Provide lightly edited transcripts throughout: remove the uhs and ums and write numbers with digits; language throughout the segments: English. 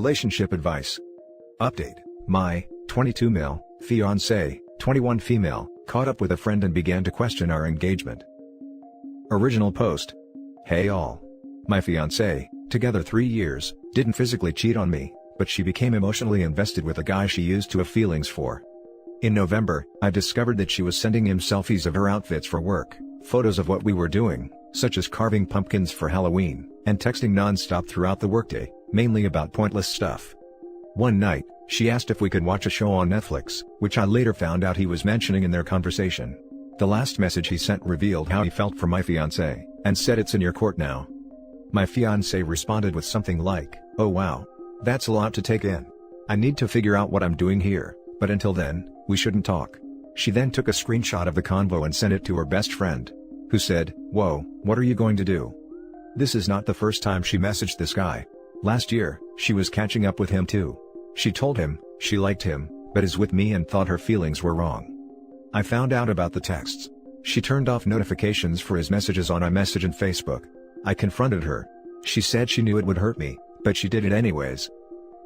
Relationship advice. Update. My 22 male, fiancé, 21 female, caught up with a friend and began to question our engagement. Original post. Hey all. My fiancé, together 3 years, didn't physically cheat on me, but she became emotionally invested with a guy she used to have feelings for. In November, I discovered that she was sending him selfies of her outfits for work, photos of what we were doing, such as carving pumpkins for Halloween, and texting non-stop throughout the workday, mainly about pointless stuff. One night, she asked if we could watch a show on Netflix, which I later found out he was mentioning in their conversation. The last message he sent revealed how he felt for my fiancé, and said it's in your court now. My fiancé responded with something like, "Oh wow. That's a lot to take in. I need to figure out what I'm doing here, but until then, we shouldn't talk." She then took a screenshot of the convo and sent it to her best friend, who said, "Whoa, what are you going to do?" This is not the first time she messaged this guy. Last year, she was catching up with him too. She told him she liked him, but is with me and thought her feelings were wrong. I found out about the texts. She turned off notifications for his messages on iMessage and Facebook. I confronted her. She said she knew it would hurt me, but she did it anyways.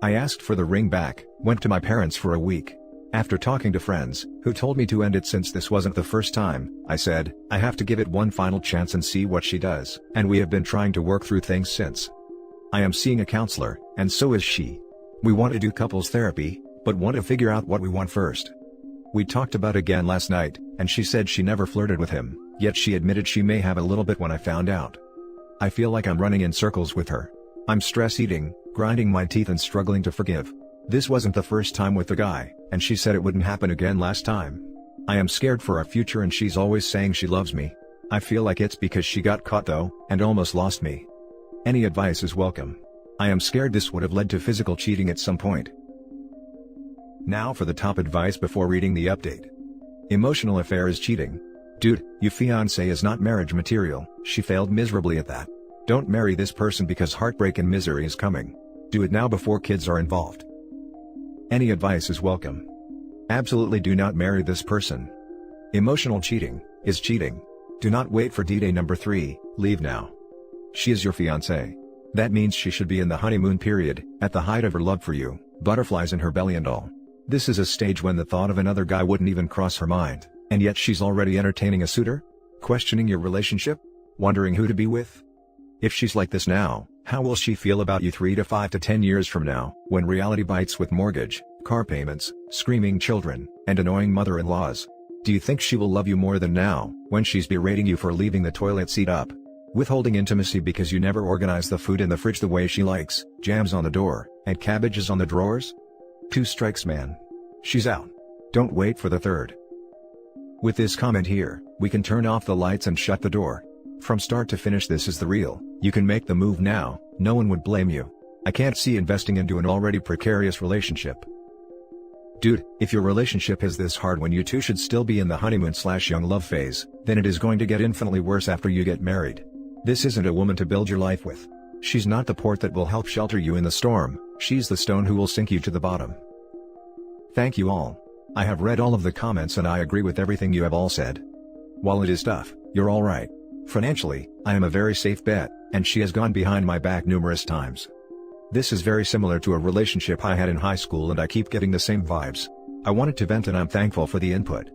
I asked for the ring back, went to my parents for a week. After talking to friends, who told me to end it since this wasn't the first time, I said, I have to give it one final chance and see what she does, and we have been trying to work through things since. I am seeing a counselor, and so is she. We want to do couples therapy, but want to figure out what we want first. We talked about again last night, and she said she never flirted with him, yet she admitted she may have a little bit when I found out. I feel like I'm running in circles with her. I'm stress eating, grinding my teeth and struggling to forgive. This wasn't the first time with the guy, and she said it wouldn't happen again last time. I am scared for our future and she's always saying she loves me. I feel like it's because she got caught though, and almost lost me. Any advice is welcome. I am scared this would have led to physical cheating at some point. Now for the top advice before reading the update. Emotional affair is cheating. Dude, your fiancé is not marriage material, she failed miserably at that. Don't marry this person because heartbreak and misery is coming. Do it now before kids are involved. Any advice is welcome. Absolutely do not marry this person. Emotional cheating is cheating. Do not wait for D-Day number 3, leave now. She is your fiancé. That means she should be in the honeymoon period, at the height of her love for you, butterflies in her belly and all. This is a stage when the thought of another guy wouldn't even cross her mind, and yet she's already entertaining a suitor? Questioning your relationship? Wondering who to be with? If she's like this now, how will she feel about you 3 to 5 to 10 years from now, when reality bites with mortgage, car payments, screaming children, and annoying mother-in-laws? Do you think she will love you more than now, when she's berating you for leaving the toilet seat up? Withholding intimacy because you never organize the food in the fridge the way she likes, jams on the door, and cabbages on the drawers? 2 strikes man. She's out. Don't wait for the third. With this comment here, we can turn off the lights and shut the door. From start to finish this is the real, you can make the move now, no one would blame you. I can't see investing into an already precarious relationship. Dude, if your relationship is this hard when you two should still be in the honeymoon/young love phase, then it is going to get infinitely worse after you get married. This isn't a woman to build your life with. She's not the port that will help shelter you in the storm, she's the stone who will sink you to the bottom. Thank you all. I have read all of the comments and I agree with everything you have all said. While it is tough, you're alright. Financially, I am a very safe bet, and she has gone behind my back numerous times. This is very similar to a relationship I had in high school and I keep getting the same vibes. I wanted to vent and I'm thankful for the input.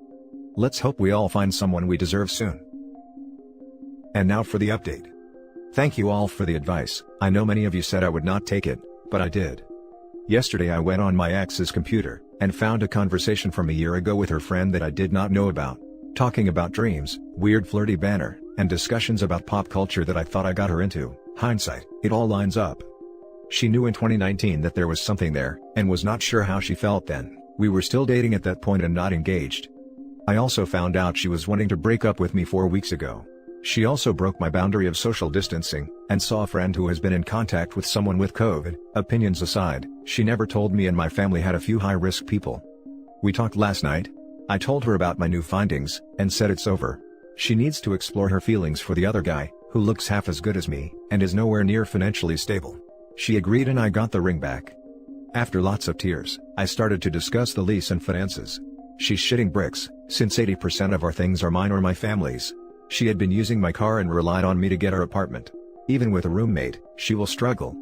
Let's hope we all find someone we deserve soon. And now for the update. Thank you all for the advice. I know many of you said I would not take it, but I did. Yesterday I went on my ex's computer, and found a conversation from a year ago with her friend that I did not know about. Talking about dreams, weird flirty banter, and discussions about pop culture that I thought I got her into. Hindsight, it all lines up. She knew in 2019 that there was something there, and was not sure how she felt then. We were still dating at that point and not engaged. I also found out she was wanting to break up with me 4 weeks ago. She also broke my boundary of social distancing, and saw a friend who has been in contact with someone with COVID. Opinions aside, she never told me and my family had a few high-risk people. We talked last night. I told her about my new findings, and said it's over. She needs to explore her feelings for the other guy, who looks half as good as me, and is nowhere near financially stable. She agreed and I got the ring back. After lots of tears, I started to discuss the lease and finances. She's shitting bricks, since 80% of our things are mine or my family's. She had been using my car and relied on me to get her apartment. Even with a roommate, she will struggle.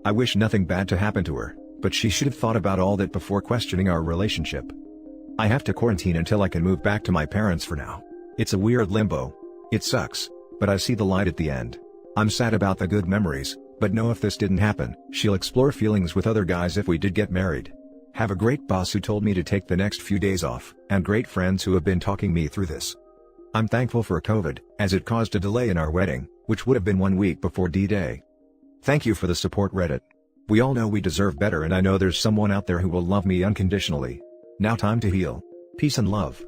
I wish nothing bad to happen to her, but she should have thought about all that before questioning our relationship. I have to quarantine until I can move back to my parents for now. It's a weird limbo. It sucks, but I see the light at the end. I'm sad about the good memories, but know if this didn't happen, she'll explore feelings with other guys if we did get married. Have a great boss who told me to take the next few days off, and great friends who have been talking me through this. I'm thankful for COVID, as it caused a delay in our wedding, which would have been 1 week before D-Day. Thank you for the support, Reddit. We all know we deserve better, and I know there's someone out there who will love me unconditionally. Now time to heal. Peace and love.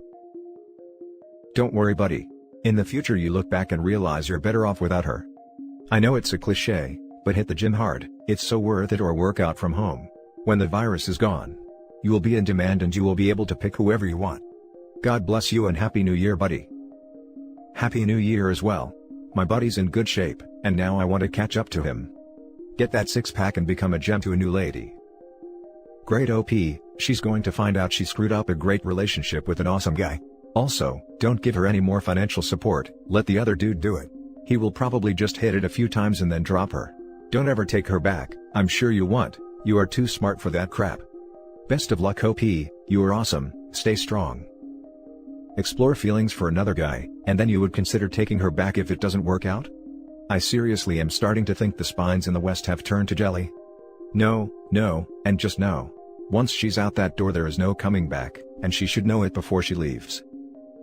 Don't worry, buddy. In the future you look back and realize you're better off without her. I know it's a cliché, but hit the gym hard, it's so worth it, or work out from home. When the virus is gone, you will be in demand and you will be able to pick whoever you want. God bless you and Happy New Year, buddy. Happy New Year as well. My buddy's in good shape, and now I want to catch up to him. Get that six-pack and become a gem to a new lady. Great OP, she's going to find out she screwed up a great relationship with an awesome guy. Also, don't give her any more financial support, let the other dude do it. He will probably just hit it a few times and then drop her. Don't ever take her back, I'm sure you won't, you are too smart for that crap. Best of luck, OP, you are awesome, stay strong. Explore feelings for another guy, and then you would consider taking her back if it doesn't work out? I seriously am starting to think the spines in the West have turned to jelly. No, and just no. Once she's out that door there is no coming back, and she should know it before she leaves.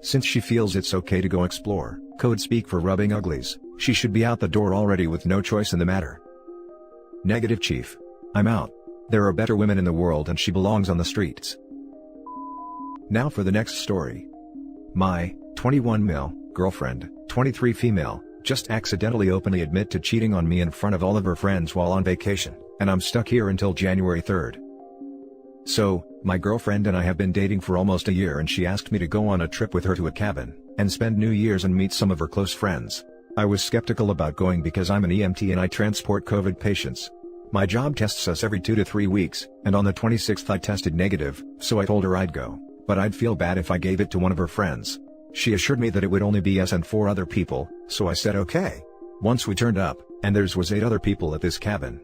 Since she feels it's okay to go explore, code speak for rubbing uglies, she should be out the door already with no choice in the matter. Negative Chief. I'm out. There are better women in the world and she belongs on the streets. Now for the next story. My 21 male girlfriend, 23 female, just accidentally openly admit to cheating on me in front of all of her friends while on vacation, and I'm stuck here until January 3rd. So, my girlfriend and I have been dating for almost a year, and she asked me to go on a trip with her to a cabin, and spend New Year's and meet some of her close friends. I was skeptical about going because I'm an EMT and I transport COVID patients. My job tests us every 2 to 3 weeks, and on the 26th I tested negative, so I told her I'd go, but I'd feel bad if I gave it to one of her friends. She assured me that it would only be us and 4 other people, so I said okay. Once we turned up, and there was 8 other people at this cabin.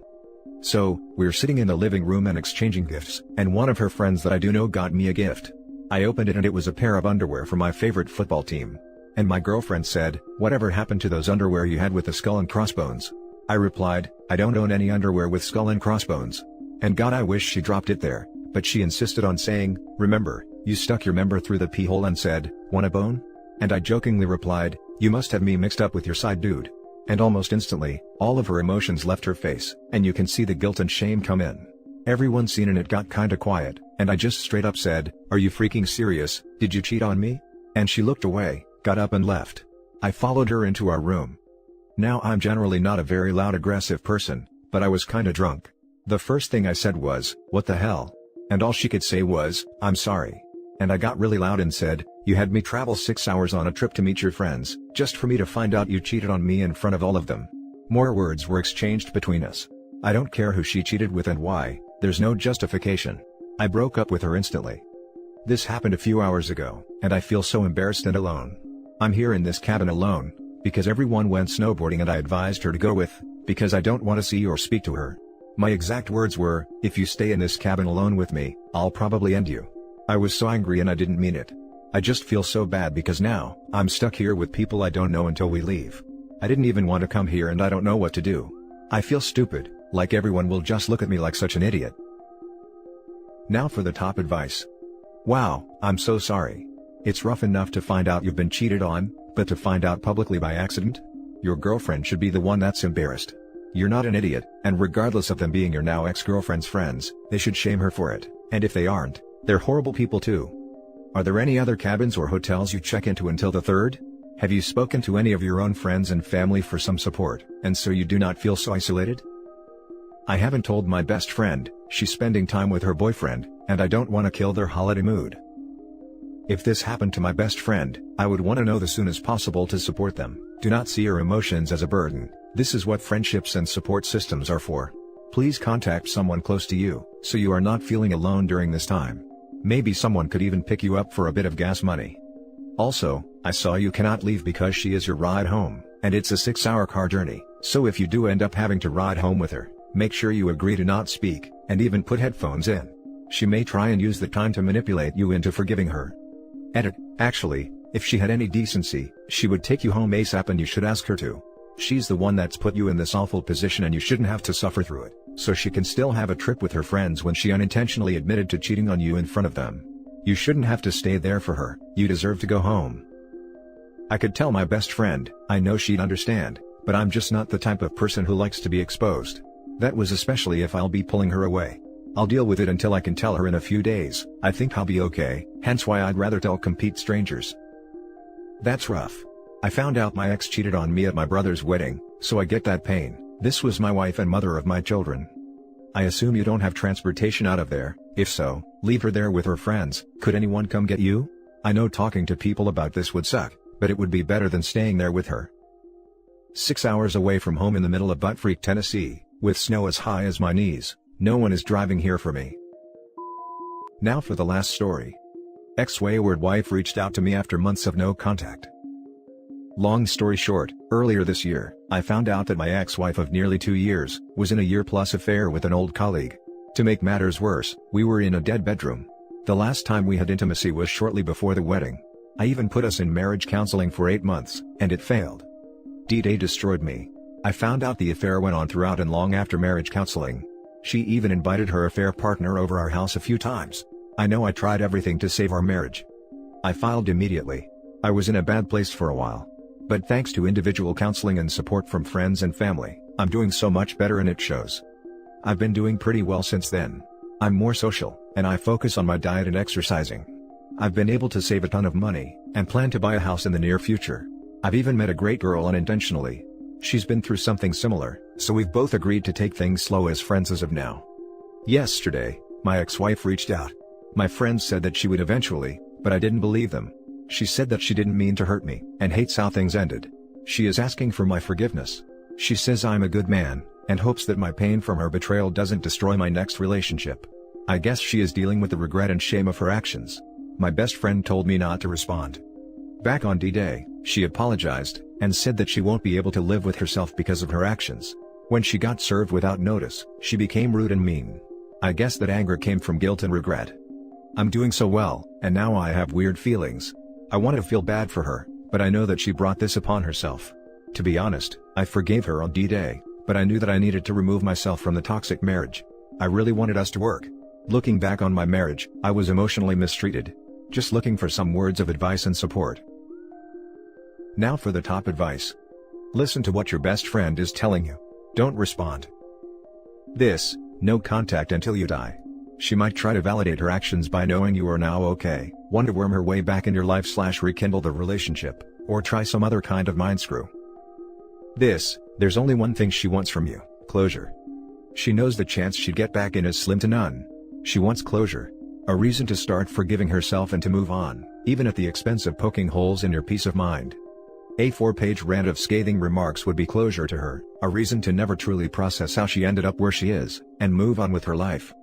So, we're sitting in the living room and exchanging gifts, and one of her friends that I do know got me a gift. I opened it and it was a pair of underwear for my favorite football team. And my girlfriend said, "Whatever happened to those underwear you had with the skull and crossbones?" I replied, "I don't own any underwear with skull and crossbones." And God, I wish she dropped it there, but she insisted on saying, "Remember, you stuck your member through the pee hole," and said, "Want a bone?" And I jokingly replied, "You must have me mixed up with your side dude." And almost instantly, all of her emotions left her face, and you can see the guilt and shame come in. Everyone seen and it got kinda quiet, and I just straight up said, "Are you freaking serious? Did you cheat on me?" And she looked away, got up and left. I followed her into our room. Now I'm generally not a very loud aggressive person, but I was kinda drunk. The first thing I said was, "What the hell?" And all she could say was, "I'm sorry." And I got really loud and said, "You had me travel 6 hours on a trip to meet your friends, just for me to find out you cheated on me in front of all of them." More words were exchanged between us. I don't care who she cheated with and why, there's no justification. I broke up with her instantly. This happened a few hours ago, and I feel so embarrassed and alone. I'm here in this cabin alone, because everyone went snowboarding and I advised her to go with, because I don't want to see or speak to her. My exact words were, "If you stay in this cabin alone with me, I'll probably end you." I was so angry and I didn't mean it. I just feel so bad because now, I'm stuck here with people I don't know until we leave. I didn't even want to come here and I don't know what to do. I feel stupid, like everyone will just look at me like such an idiot. Now for the top advice. Wow, I'm so sorry. It's rough enough to find out you've been cheated on, but to find out publicly by accident? Your girlfriend should be the one that's embarrassed. You're not an idiot, and regardless of them being your now ex-girlfriend's friends, they should shame her for it, and if they aren't, they're horrible people too. Are there any other cabins or hotels you check into until the 3rd? Have you spoken to any of your own friends and family for some support, and so you do not feel so isolated? I haven't told my best friend, she's spending time with her boyfriend, and I don't want to kill their holiday mood. If this happened to my best friend, I would want to know as soon as possible to support them. Do not see your emotions as a burden. This is what friendships and support systems are for. Please contact someone close to you, so you are not feeling alone during this time. Maybe someone could even pick you up for a bit of gas money. Also, I saw you cannot leave because she is your ride home, and it's a 6-hour car journey, so if you do end up having to ride home with her, Make sure you agree to not speak, and even put headphones in. She may try and use the time to manipulate you into forgiving her. Edit. Actually, if she had any decency, she would take you home ASAP and you should ask her to. She's the one that's put you in this awful position and you shouldn't have to suffer through it, so she can still have a trip with her friends when she unintentionally admitted to cheating on you in front of them. You shouldn't have to stay there for her, you deserve to go home. I could tell my best friend, I know she'd understand, but I'm just not the type of person who likes to be exposed. That was especially if I'll be pulling her away. I'll deal with it until I can tell her in a few days. I think I'll be okay, hence why I'd rather tell complete strangers. That's rough. I found out my ex cheated on me at my brother's wedding, so I get that pain. This was my wife and mother of my children. I assume you don't have transportation out of there. If so, leave her there with her friends. Could anyone come get you? I know talking to people about this would suck, but it would be better than staying there with her. 6 hours away from home in the middle of butt-freak Tennessee, with snow as high as my knees. No one is driving here for me. Now for the last story. Ex-wayward wife reached out to me after months of no contact. Long story short, earlier this year, I found out that my ex-wife of nearly 2 years was in a year-plus affair with an old colleague. To make matters worse, we were in a dead bedroom. The last time we had intimacy was shortly before the wedding. I even put us in marriage counseling for 8 months, and it failed. D-Day destroyed me. I found out the affair went on throughout and long after marriage counseling. She even invited her affair partner over our house a few times. I know I tried everything to save our marriage. I filed immediately. I was in a bad place for a while. But thanks to individual counseling and support from friends and family, I'm doing so much better and it shows. I've been doing pretty well since then. I'm more social, and I focus on my diet and exercising. I've been able to save a ton of money, and plan to buy a house in the near future. I've even met a great girl unintentionally. She's been through something similar, so we've both agreed to take things slow as friends as of now. Yesterday, my ex-wife reached out. My friends said that she would eventually, but I didn't believe them. She said that she didn't mean to hurt me, and hates how things ended. She is asking for my forgiveness. She says I'm a good man, and hopes that my pain from her betrayal doesn't destroy my next relationship. I guess she is dealing with the regret and shame of her actions. My best friend told me not to respond. Back on D-Day, she apologized, and said that she won't be able to live with herself because of her actions. When she got served without notice, she became rude and mean. I guess that anger came from guilt and regret. I'm doing so well, and now I have weird feelings. I want to feel bad for her, but I know that she brought this upon herself. To be honest, I forgave her on D-Day, but I knew that I needed to remove myself from the toxic marriage. I really wanted us to work. Looking back on my marriage, I was emotionally mistreated. Just looking for some words of advice and support. Now for the top advice. Listen to what your best friend is telling you. Don't respond. This, no contact until you die. She might try to validate her actions by knowing you are now okay, want to worm her way back in your life / rekindle the relationship, or try some other kind of mind screw. This, there's only one thing she wants from you, closure. She knows the chance she'd get back in is slim to none. She wants closure. A reason to start forgiving herself and to move on, even at the expense of poking holes in your peace of mind. A 4-page rant of scathing remarks would be closure to her, a reason to never truly process how she ended up where she is, and move on with her life.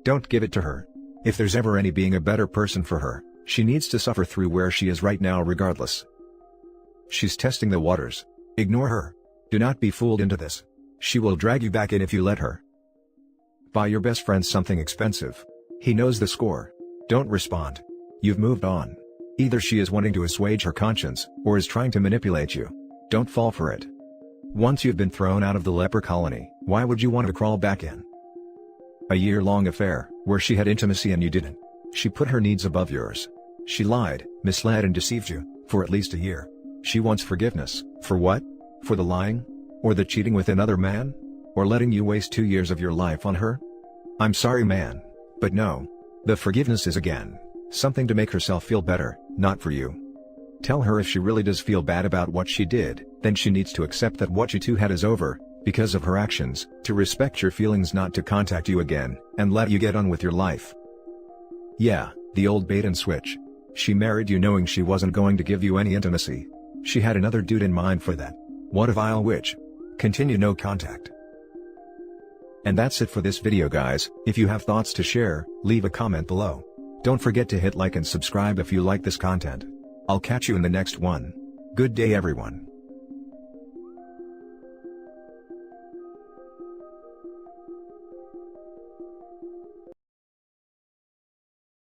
Don't give it to her. If there's ever any being a better person for her, she needs to suffer through where she is right now regardless. She's testing the waters. Ignore her. Do not be fooled into this. She will drag you back in if you let her. Buy your best friend something expensive. He knows the score. Don't respond. You've moved on. Either she is wanting to assuage her conscience, or is trying to manipulate you. Don't fall for it. Once you've been thrown out of the leper colony, why would you want to crawl back in? A year-long affair, where she had intimacy and you didn't. She put her needs above yours. She lied, misled and deceived you, for at least a year. She wants forgiveness, for what? For the lying? Or the cheating with another man? Or letting you waste 2 years of your life on her? I'm sorry man, but no. The forgiveness is again, something to make herself feel better, not for you. Tell her if she really does feel bad about what she did, then she needs to accept that what you two had is over, because of her actions, to respect your feelings not to contact you again, and let you get on with your life. Yeah, the old bait and switch. She married you knowing she wasn't going to give you any intimacy. She had another dude in mind for that. What a vile witch. Continue no contact. And that's it for this video guys. If you have thoughts to share, leave a comment below. Don't forget to hit like and subscribe if you like this content. I'll catch you in the next one. Good day everyone.